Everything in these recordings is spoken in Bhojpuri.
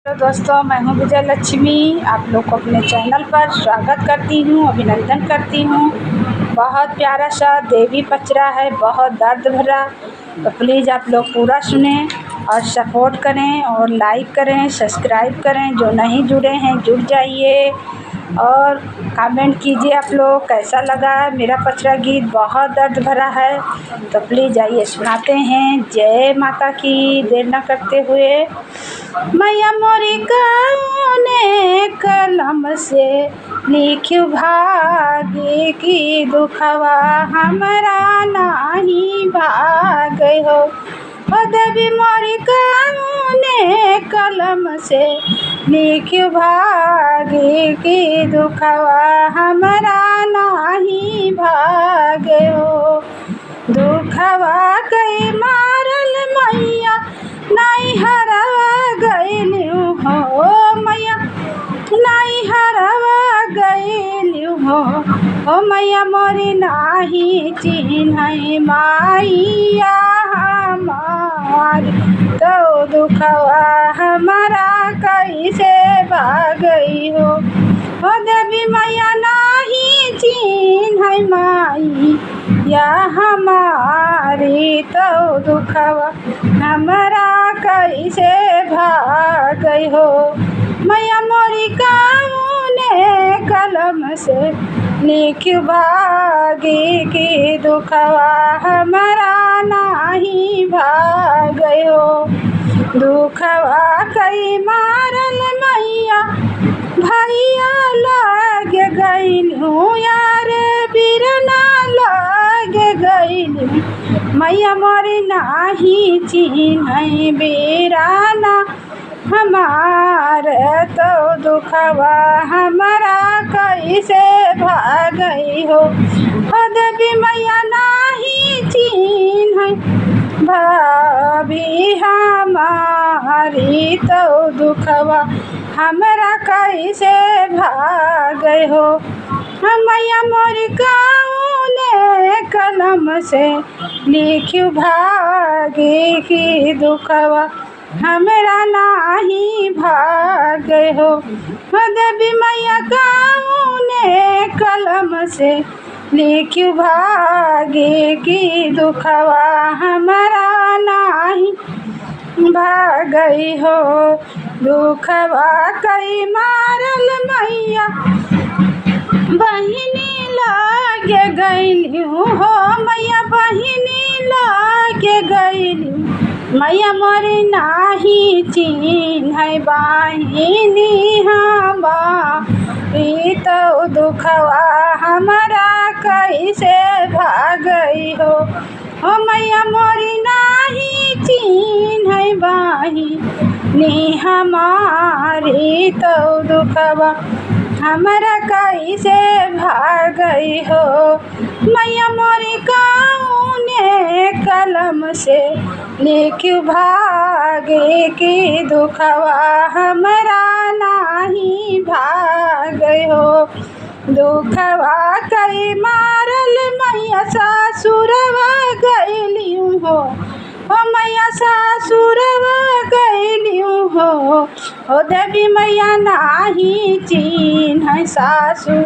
हेलो दोस्तों, मैं हूं विजय लक्ष्मी। आप लोग को अपने चैनल पर स्वागत करती हूं, अभिनंदन करती हूं। बहुत प्यारा सा देवी पचरा है, बहुत दर्द भरा। तो प्लीज़ आप लोग पूरा सुने और सपोर्ट करें और लाइक करें, सब्सक्राइब करें। जो नहीं जुड़े हैं जुड़ जाइए और कमेंट कीजिए आप लोग कैसा लगा। मेरा पचरा गीत बहुत दर्द भरा है, तो प्लीज़ आइए सुनाते हैं। जय माता की। देर न करते हुए, मैया मोरी कौने कलम से लिख्यू भाग्य की दुखवा हमरा नाही भागे हो। देवी मोरी कौने कलम से लिख्यू भाग्य की दुखवा हमरा नाही भागे हो। दुखवा कई मारल मैया नहीं हरवा गइलू हो। मैया नहीं हरवा गइलू हो। ओ मैया मोरी नाही चिन्है माइया हमारी, तो दुखवा हमारा कैसे भागई हो। ओ देवी मैया नाही चिन्है माइया हमारी, तो दुखवा हमारा कैसे भागई हो। मैया मोरी कौने कलम से लिख्यू भाग्य की दुखवा हमारा नाही भागई हो। दुखवा कई मारल मैया भैया लागे गइलू, यार बिरना लागे गइलू। मैया मोरी नाही चिन्है बिराना हमारे, तो दुखवा हमारा कैसे भागई हो। देवी मैया नाही चिन्है भाभी हमारी, तो दुखवा हमरा कैसे भागई हो। मैया मोरी कौने कलम से लिख्यू भाग्य की दुखवा हमरा नाही भागे हो। देवी मैया कौने कलम से लिख्यू भाग्य की दुखवा हमरा नाही भागई हो। दुखवा कई मारल मैया बहिनी लागे गइलू हो। मैया बहिनी लागे गइलू। मैया मोरी नाही चिन्है बहिनी हमारी, तो दुखवा हमारा कैसे भागई हो। ओ मैया मोरी नाही चिन्है बहिनी हमारी, तो दुखवा हमरा कैसे भागई हो। मैया मोरी कौने कलम से लिख्यू भाग्य की दुखवा हमरा नाही भागई हो। दुखवा कई मारल मैया सासुरवा गइलू हो। ओ मैया सासुरवा गइलू हो। ओ देवी मैया नाही चिन्है सासु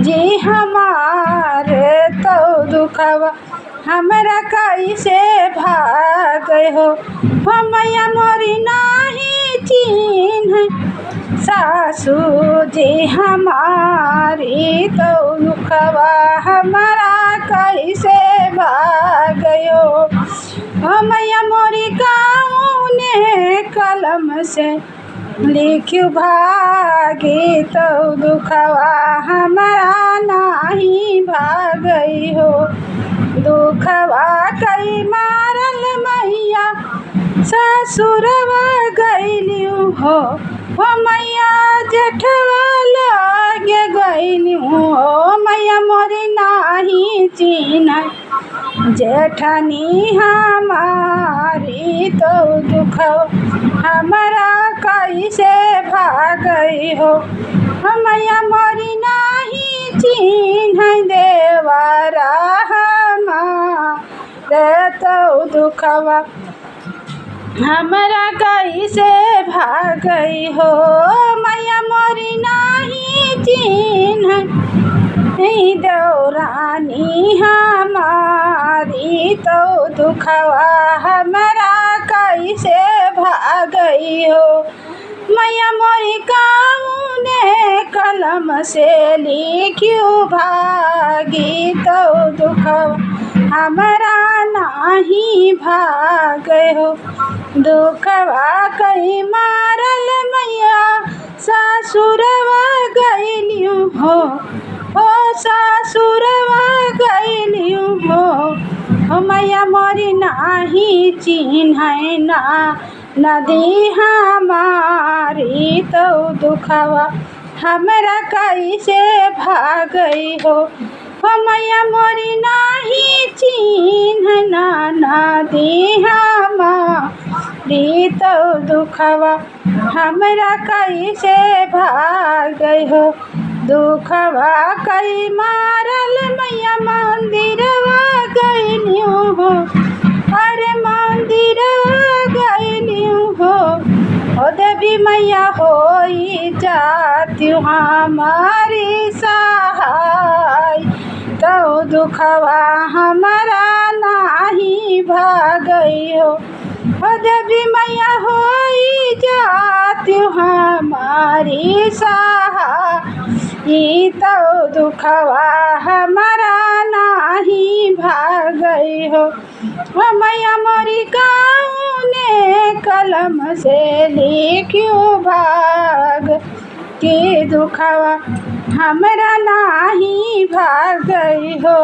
जी हमारे, तो दुखवा हमरा कैसे भागई हो। मैया मोरी नाही चिन्है सासु जी हमारी, तो दुखवा हमारा कैसे भागई हो। मैया मोरी कौने कलम से लिख्यू भाग्य, तो दुखवा हमारा नाही भागई हो। दुखवा कई मारल मैया ससुरवा गइलू हो। मैया जेठवा लागे गइलू हो। मैया मोरी नाही चिन्है जेठनी हमारी, तो दुखवा हमारा कैसे भागई हो। मैया मोरी नाही चिन्है देवरा हमारे, तो दुखवा हमरा कैसे भागई हो मैया मोरी नाही चिन्ह दौरानी हमारी तो दुखवा हमरा कैसे भागई हो मैया मोरी काउने कलम से लिखियो भागी तो दुखवा हमरा नाही भागे हो दुखवा कई मारल मैया सासुरवा गइलियो हो सासुरवा गइलियो हो मैया मोरी नाही चिन्ह ना नदी हमारी तो दुखवा हमरा कैसे भागई हो मैया मोरी नाही चिन्ह ना नदी हमारी तो दुखवा हमरा कैसे भागई हो दुखवा कई मारल मैया मंदिरवा गइलियो हो अरे मंदिरवा गइलियो हो देवी मैया होई जाती हमारी सहाय तो दुखवा हमारा नाही भागई हो देवी मैया होई जाती हमारी सहाय तो दुखवा हमारा नाही भागई हो मैया मोरी काउने कलम से लिखियो भाग के दुखवा हमरा नाही भागई हो।